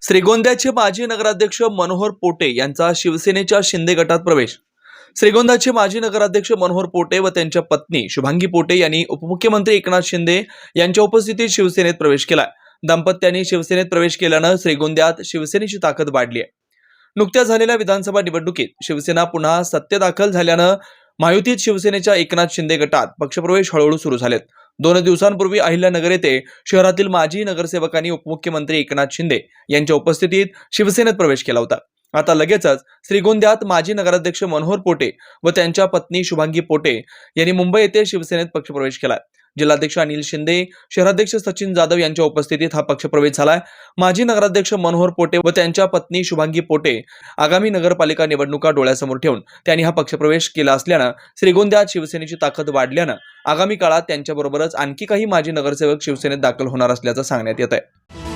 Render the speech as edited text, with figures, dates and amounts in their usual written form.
श्रीगोंद्याचे माजी नगराध्यक्ष मनोहर पोटे यांचा शिवसेनेच्या शिंदे गटात प्रवेश। श्रीगोंद्याचे माजी नगराध्यक्ष मनोहर पोटे व त्यांच्या पत्नी शुभांगी पोटे यांनी उपमुख्यमंत्री एकनाथ शिंदे यांच्या उपस्थितीत शिवसेनेत प्रवेश केला। दाम्पत्याने शिवसेनेत प्रवेश केल्यानं श्रीगोंद्यात शिवसेनेची ताकद वाढली आहे। नुकत्याच झालेल्या विधानसभा निवडणुकीत शिवसेना पुन्हा सत्तेदाखल झाल्यानं महायुतीत शिवसेनेच्या एकनाथ शिंदे गटात पक्षप्रवेश हळूहळू सुरू झालेत। 2 दिवसांपूर्वी अहिल्यानगर येथे शहरातील माजी नगरसेवकांनी उपमुख्यमंत्री एकनाथ शिंदे यांच्या उपस्थितीत शिवसेनेत प्रवेश केला होता। आता लगेचच श्रीगोंद्यात माजी नगराध्यक्ष मनोहर पोटे व त्यांच्या पत्नी शुभांगी पोटे यांनी मुंबई येथे शिवसेनेत पक्षप्रवेश केला। जिल्हाध्यक्ष अनिल शिंदे, शहराध्यक्ष सचिन जाधव यांच्या उपस्थितीत हा पक्षप्रवेश झालाय। माजी नगराध्यक्ष मनोहर पोटे व त्यांच्या पत्नी शुभांगी पोटे आगामी नगरपालिका निवडणुका डोळ्यासमोर ठेवून त्यांनी हा पक्षप्रवेश केला असल्यानं श्रीगोंद्यात शिवसेनेची ताकद वाढल्यानं आगामी काळात त्यांच्याबरोबरच आणखी काही माजी नगरसेवक शिवसेनेत दाखल होणार असल्याचं सांगण्यात येत आहे।